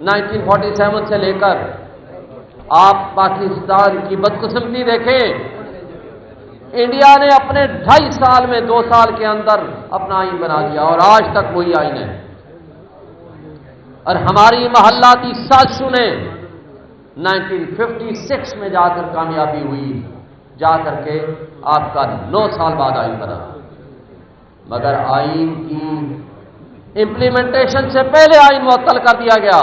1947 سے لے کر آپ پاکستان کی بدقسمتی دیکھیں، انڈیا نے اپنے 2.5 سال میں 2 سال کے اندر اپنا آئین بنا لیا اور آج تک وہی آئین ہے۔ اور ہماری محلاتی سازشوں نے 1956 میں جا کر کامیابی ہوئی، جا کر کے آپ کا 9 سال بعد آئین بنا، مگر آئین کی امپلیمنٹیشن سے پہلے آئین معطل کر دیا گیا۔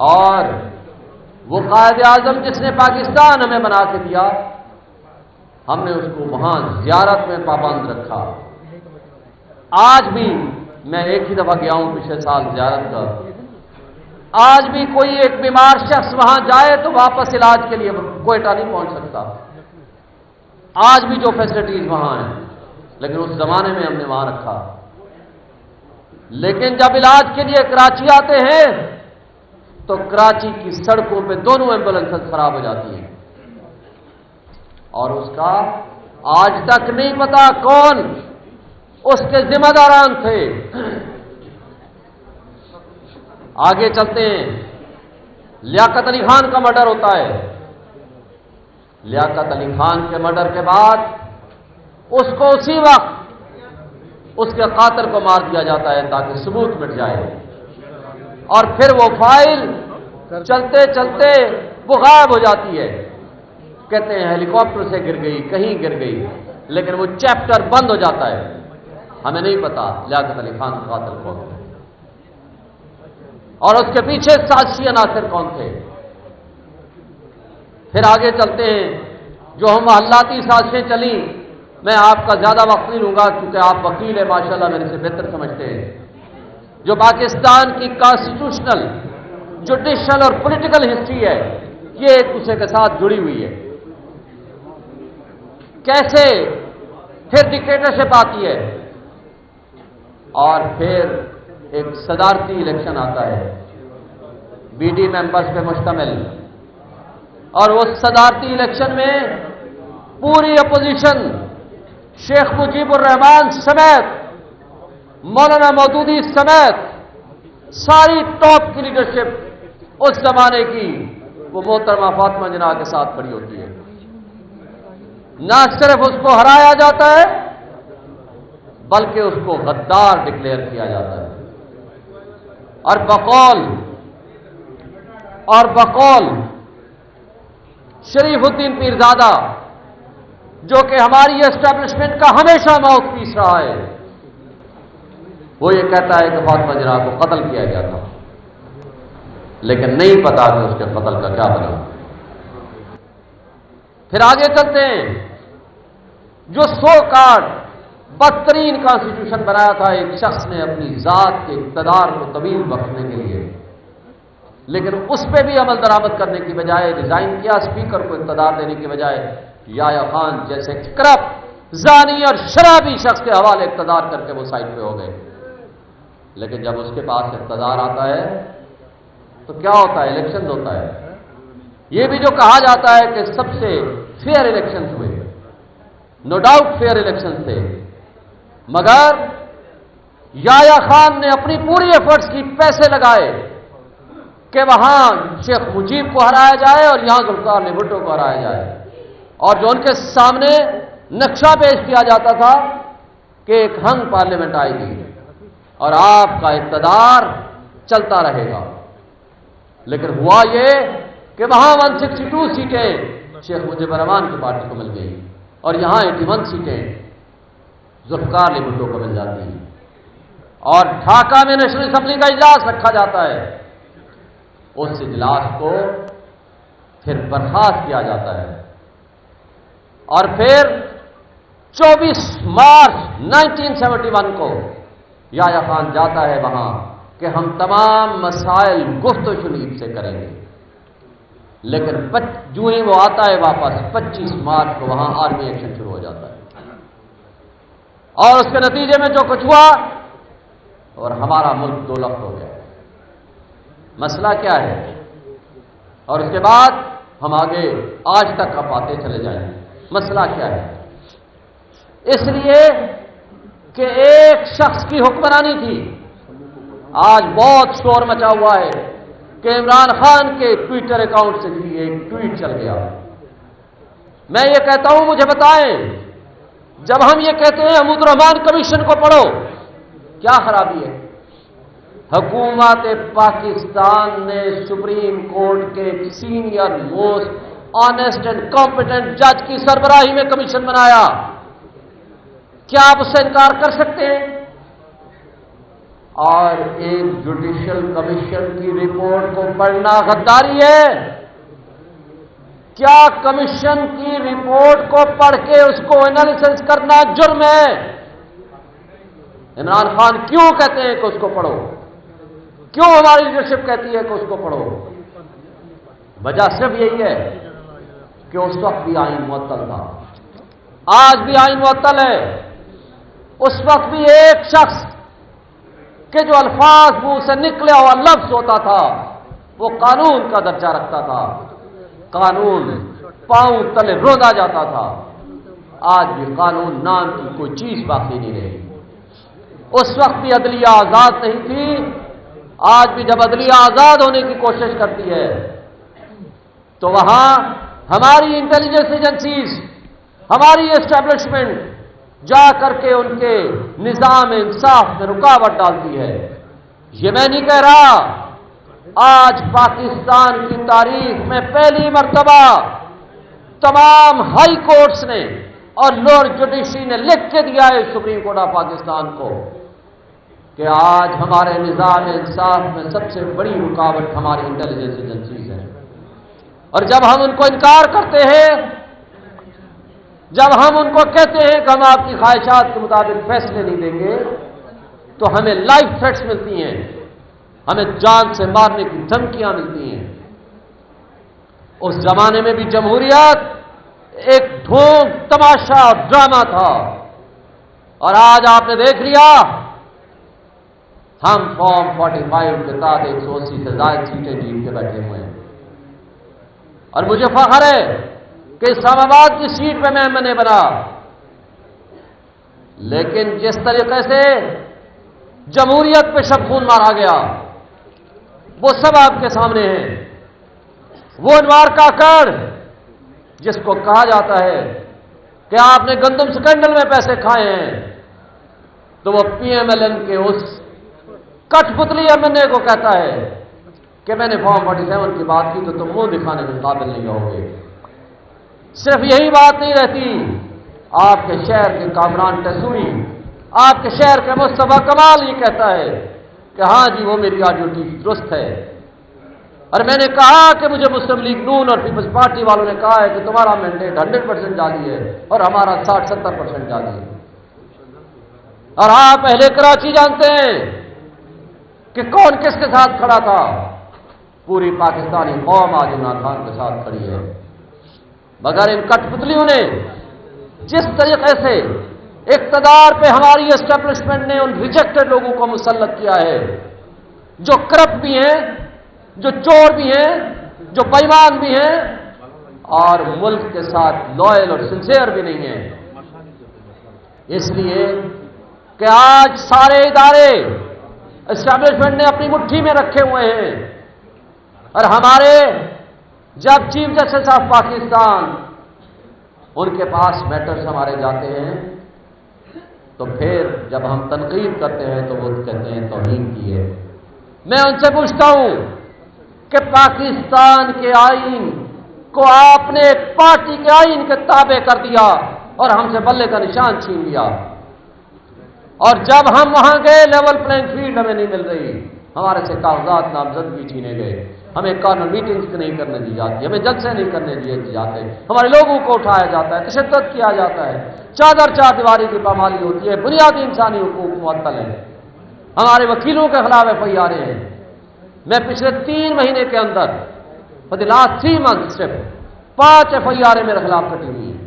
اور وہ قائد اعظم جس نے پاکستان ہمیں بنا کے دیا، ہم نے اس کو وہاں زیارت میں پابند رکھا۔ آج بھی میں ایک ہی دفعہ گیا ہوں پچھلے سال زیارت کا، آج بھی کوئی ایک بیمار شخص وہاں جائے تو واپس علاج کے لیے کوئٹہ نہیں پہنچ سکتا، آج بھی جو فیسلٹیز وہاں ہیں، لیکن اس زمانے میں ہم نے وہاں رکھا۔ لیکن جب علاج کے لیے کراچی آتے ہیں تو کراچی کی سڑکوں پہ دونوں ایمبولینس خراب ہو جاتی ہیں، اور اس کا آج تک نہیں پتا کون اس کے ذمہ داران تھے۔ آگے چلتے ہیں، لیاقت علی خان کا مرڈر ہوتا ہے۔ لیاقت علی خان کے مرڈر کے بعد اس کو اسی وقت اس کے قاتل کو مار دیا جاتا ہے تاکہ ثبوت مٹ جائے، اور پھر وہ فائل چلتے چلتے وہ غائب ہو جاتی ہے۔ کہتے ہیں ہیلی کاپٹر سے گر گئی، کہیں گر گئی، لیکن وہ چیپٹر بند ہو جاتا ہے۔ ہمیں نہیں پتا لیاقت علی خان کا قاتل کون تھا اور اس کے پیچھے سازشی عناصر کون تھے۔ پھر آگے چلتے ہیں، جو ہم محلاتی سازشیں چلیں، میں آپ کا زیادہ وقت نہیں لوں گا کیونکہ آپ وکیل ہیں، ماشاءاللہ میرے سے بہتر سمجھتے ہیں۔ جو پاکستان کی کانسٹیٹیوشنل، جوڈیشل اور پولیٹیکل ہسٹری ہے، یہ ایک دوسرے کے ساتھ جڑی ہوئی ہے۔ کیسے پھر ڈکٹیٹرشپ آتی ہے اور پھر ایک صدارتی الیکشن آتا ہے بی ڈی ممبرز پہ مشتمل، اور وہ صدارتی الیکشن میں پوری اپوزیشن شیخ مجیب الرحمان سمیت، مولانا مودودی سمیت ساری ٹاپ کی لیڈرشپ اس زمانے کی وہ محترمہ فاطمہ جناح کے ساتھ کھڑی ہوتی ہے۔ نہ صرف اس کو ہرایا جاتا ہے بلکہ اس کو غدار ڈکلیئر کیا جاتا ہے، اور بقول شریف الدین پیرزادہ جو کہ ہماری اسٹیبلشمنٹ کا ہمیشہ ماؤتھ پیس رہا ہے، وہ یہ کہتا ہے کہ فاطمہ جناح کو قتل کیا گیا تھا، لیکن نہیں پتا کہ اس کے قتل کا کیا بنا۔ پھر آگے چلتے ہیں، جو سو کارڈ بدترین کانسٹیٹیوشن بنایا تھا ایک شخص نے اپنی ذات کے اقتدار کو طویل بخشنے کے لیے، لیکن اس پہ بھی عمل درآمد کرنے کی بجائے ریزائن کیا، اسپیکر کو اقتدار دینے کی بجائے یحییٰ خان جیسے کرپٹ، زانی اور شرابی شخص کے حوالے اقتدار کر کے وہ سائڈ پہ ہو گئے۔ لیکن جب اس کے پاس اقتدار آتا ہے تو کیا ہوتا ہے؟ الیکشن ہوتا ہے۔ یہ بھی جو کہا جاتا ہے کہ سب سے فیئر الیکشن ہوئے، نو ڈاؤٹ فیئر الیکشن تھے، مگر یحییٰ خان نے اپنی پوری ایفرٹس کی، پیسے لگائے کہ وہاں شیخ مجیب کو ہرایا جائے اور یہاں ذوالفقار علی بھٹو کو ہرایا جائے، اور جو ان کے سامنے نقشہ پیش کیا جاتا تھا کہ ایک ہنگ پارلیمنٹ آئے گی اور آپ کا اقتدار چلتا رہے گا، لیکن ہوا یہ کہ وہاں 162 سیٹیں شیخ مجیب الرحمان کی پارٹی کو مل گئی اور یہاں 81 سیٹیں ذوالفقار علی بھٹو کو مل جاتی ہیں، اور ڈھاکہ میں نیشنل اسمبلی کا اجلاس رکھا جاتا ہے، اس اجلاس کو پھر برخاست کیا جاتا ہے، اور پھر 24 مارچ 1971 کو یحییٰ خان جاتا ہے وہاں کہ ہم تمام مسائل گفت و شنید سے کریں گے، لیکن جو ہی وہ آتا ہے واپس 25 مارچ کو وہاں آرمی ایکشن شروع ہو جاتا ہے، اور اس کے نتیجے میں جو کچھ ہوا اور ہمارا ملک دو لخت ہو گیا۔ مسئلہ کیا ہے؟ اور اس کے بعد ہم آگے آج تک آپ آتے چلے جائیں۔ مسئلہ کیا ہے؟ اس لیے کہ ایک شخص کی حکمرانی تھی، آج بہت شور مچا ہوا ہے کہ عمران خان کے ٹویٹر اکاؤنٹ سے بھی ایک ٹویٹ چل گیا. میں یہ کہتا ہوں مجھے بتائیں، جب ہم یہ کہتے ہیں حمود الرحمان کمیشن کو پڑھو، کیا خرابی ہے؟ حکومت پاکستان نے سپریم کورٹ کے senior most honest and competent جج کی سربراہی میں کمیشن بنایا. کیا آپ اس سے انکار کر سکتے ہیں؟ اور ایک جوڈیشل کمیشن کی رپورٹ کو پڑھنا غداری ہے؟ کیا کمیشن کی رپورٹ کو پڑھ کے اس کو انالیسس کرنا جرم ہے؟ عمران خان کیوں کہتے ہیں کہ اس کو پڑھو؟ کیوں ہماری لیڈرشپ کہتی ہے کہ اس کو پڑھو؟ وجہ صرف یہی ہے کہ اس وقت بھی آئین معطل تھا، آج بھی آئین معطل ہے. اس وقت بھی ایک شخص کہ جو الفاظ منہ سے نکلے ہوا لفظ ہوتا تھا وہ قانون کا درجہ رکھتا تھا، قانون پاؤں تلے روندا جاتا تھا. آج بھی قانون نام کی کوئی چیز باقی نہیں رہی. اس وقت بھی عدلیہ آزاد نہیں تھی، آج بھی جب عدلیہ آزاد ہونے کی کوشش کرتی ہے تو وہاں ہماری انٹیلیجنس ایجنسیز، ہماری اسٹیبلشمنٹ جا کر کے ان کے نظام انصاف میں رکاوٹ ڈالتی ہے. یہ میں نہیں کہہ رہا، آج پاکستان کی تاریخ میں پہلی مرتبہ تمام ہائی کورٹس نے اور لوور جوڈیشری نے لکھ کے دیا ہے سپریم کورٹ آف پاکستان کو کہ آج ہمارے نظام انصاف میں سب سے بڑی رکاوٹ ہماری انٹیلیجنس ایجنسیز ہیں. اور جب ہم ان کو انکار کرتے ہیں، جب ہم ان کو کہتے ہیں کہ ہم آپ کی خواہشات کے مطابق فیصلے نہیں دیں گے، تو ہمیں لائف تھریٹس ملتی ہیں، ہمیں جان سے مارنے کی دھمکیاں ملتی ہیں. اس زمانے میں بھی جمہوریت ایک ڈھونگ، تماشا اور ڈرامہ تھا، اور آج آپ نے دیکھ لیا ہم فارم 45 کے تحت 180 سے زائد سیٹیں جیت کے بیٹھے ہوئے ہیں. اور مجھے فخر ہے کہ اسلام آباد کی سیٹ پہ میں نے بنا، لیکن جس طریقے سے جمہوریت پہ شب خون مارا گیا وہ سب آپ کے سامنے ہے. وہ انوار کاکڑ جس کو کہا جاتا ہے کہ آپ نے گندم سکینڈل میں پیسے کھائے ہیں، تو وہ پی ایم ایل این کے اس کٹ پتلی ایم این اے کو کہتا ہے کہ میں نے فارم 47 کی بات کی تو تم منہ دکھانے کے قابل نہیں ہوگے. صرف یہی بات نہیں رہتی، آپ کے شہر کے کامران ٹسوری، آپ کے شہر کے مصطفیٰ کمال یہ کہتا ہے کہ ہاں جی وہ میری آڈیو ٹیپ درست ہے. اور میں نے کہا کہ مجھے مسلم لیگ نون اور پیپلز پارٹی والوں نے کہا ہے کہ تمہارا مینڈیٹ 100% جعلی ہے اور ہمارا 60-70% جعلی ہے. اور آپ اہل کراچی جانتے ہیں کہ کون کس کے ساتھ کھڑا تھا. پوری پاکستانی قوم آج عمران خان کے ساتھ کھڑی ہے، مگر ان کٹ پتلیوں نے جس طریقے سے اقتدار پہ ہماری اسٹیبلشمنٹ نے ان ریجیکٹڈ لوگوں کو مسلط کیا ہے، جو کرپٹ بھی ہیں، جو چور بھی ہیں، جو بے ایمان بھی ہیں اور ملک کے ساتھ لوئل اور سنسیئر بھی نہیں ہیں. اس لیے کہ آج سارے ادارے اسٹیبلشمنٹ نے اپنی مٹھی میں رکھے ہوئے ہیں، اور ہمارے جب چیف جسٹس آف پاکستان ان کے پاس میٹرز ہمارے جاتے ہیں تو پھر جب ہم تنقید کرتے ہیں تو وہ کہتے ہیں توہین کی ہے. میں ان سے پوچھتا ہوں کہ پاکستان کے آئین کو آپ نے ایک پارٹی کے آئین کے تابع کر دیا اور ہم سے بلے کا نشان چھین لیا، اور جب ہم وہاں گئے لیول پلینگ فیلڈ ہمیں نہیں مل رہی، ہمارے سے کاغذات نامزدگی چھینے گئے، ہمیں کارنر میٹنگز نہیں کرنے دی جاتی، ہمیں جلسے نہیں کرنے دیے جاتے، ہمارے لوگوں کو اٹھایا جاتا ہے، تشدد کیا جاتا ہے، چادر چار دیواری کی پامالی ہوتی ہے، بنیادی انسانی حقوق معطل ہیں، ہمارے وکیلوں کے خلاف ایف آئی آریں ہیں. میں پچھلے 3 مہینے کے اندر فار دی لاسٹ 3 months صرف 5 ایف آئی آریں میرے خلاف کٹی ہوئی ہیں،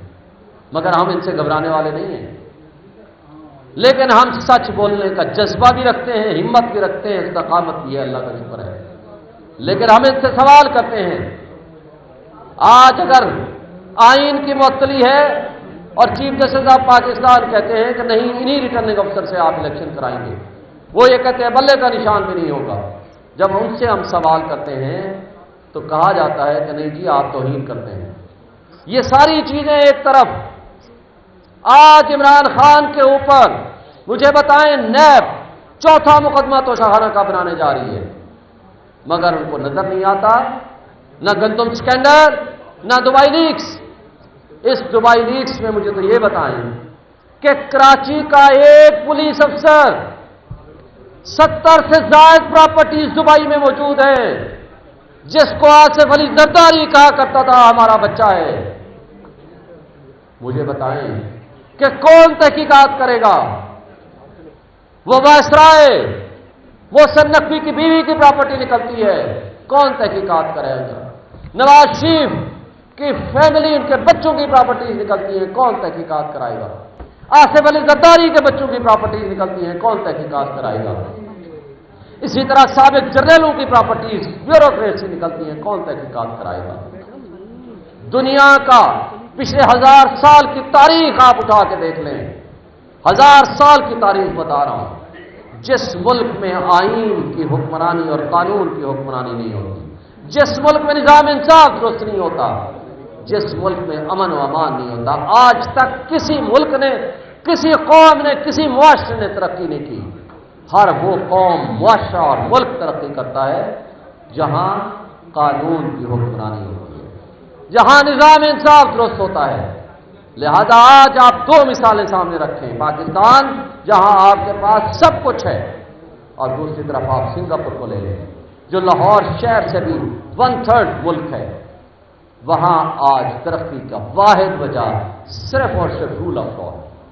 مگر ہم ان سے گھبرانے والے نہیں ہیں. لیکن ہم سچ بولنے کا جذبہ بھی رکھتے ہیں، ہمت بھی رکھتے ہیں، استقامت بھی ہے، اللہ کا شکر ہے. لیکن ہم ان سے سوال کرتے ہیں، آج اگر آئین کی معطلی ہے اور چیف جسٹس آف پاکستان کہتے ہیں کہ نہیں انہی ریٹرننگ افسر سے آپ الیکشن کرائیں گے، وہ یہ کہتے ہیں بلے کا نشان بھی نہیں ہوگا۔ جب ان سے ہم سوال کرتے ہیں تو کہا جاتا ہے کہ نہیں جی آپ توہین کرتے ہیں۔ یہ ساری چیزیں ایک طرف، آج عمران خان کے اوپر مجھے بتائیں نیب چوتھا مقدمہ تو شاہانہ کا بنانے جا رہی ہے، مگر ان کو نظر نہیں آتا نہ گندم سکینڈل نہ دبئی لیکس۔ اس دبئی لیکس میں مجھے تو یہ بتائیں کہ کراچی کا ایک پولیس افسر 70 سے زائد پراپرٹیز دبئی میں موجود ہیں، جس کو آصف علی زرداری کہا کرتا تھا ہمارا بچہ ہے۔ مجھے بتائیں کہ کون تحقیقات کرے گا؟ وہ وائسرائے، وہ سر نقوی کی بیوی کی پراپرٹی نکلتی ہے، کون تحقیقات کرے گا؟ نواز شریف کی فیملی، ان کے بچوں کی پراپرٹیز نکلتی ہیں، کون تحقیقات کرائے گا؟ آصف علی زرداری کے بچوں کی پراپرٹیز نکلتی ہیں، کون تحقیقات کرائے گا؟ اسی طرح سابق جرنیلوں کی پراپرٹیز بیوروکریسی نکلتی ہیں، کون تحقیقات کرائے گا؟ دنیا کا پچھلے 1000 سال کی تاریخ آپ اٹھا کے دیکھ لیں، 1000 سال کی تاریخ بتا رہا ہوں، جس ملک میں آئین کی حکمرانی اور قانون کی حکمرانی نہیں ہوتی، جس ملک میں نظام انصاف درست نہیں ہوتا، جس ملک میں امن و امان نہیں ہوتا، آج تک کسی ملک نے، کسی قوم نے، کسی معاشرے نے ترقی نہیں کی۔ ہر وہ قوم، معاشرہ اور ملک ترقی کرتا ہے جہاں قانون کی حکمرانی ہوتی ہے، جہاں نظام انصاف درست ہوتا ہے۔ لہذا آج آپ دو مثالیں سامنے رکھیں، پاکستان جہاں آپ کے پاس سب کچھ ہے، اور دوسری طرف آپ سنگاپور کو لے لیں جو لاہور شہر سے بھی 1/3 ملک ہے۔ وہاں آج ترقی کا واحد وجہ صرف اور صرف رول آف لا ہے۔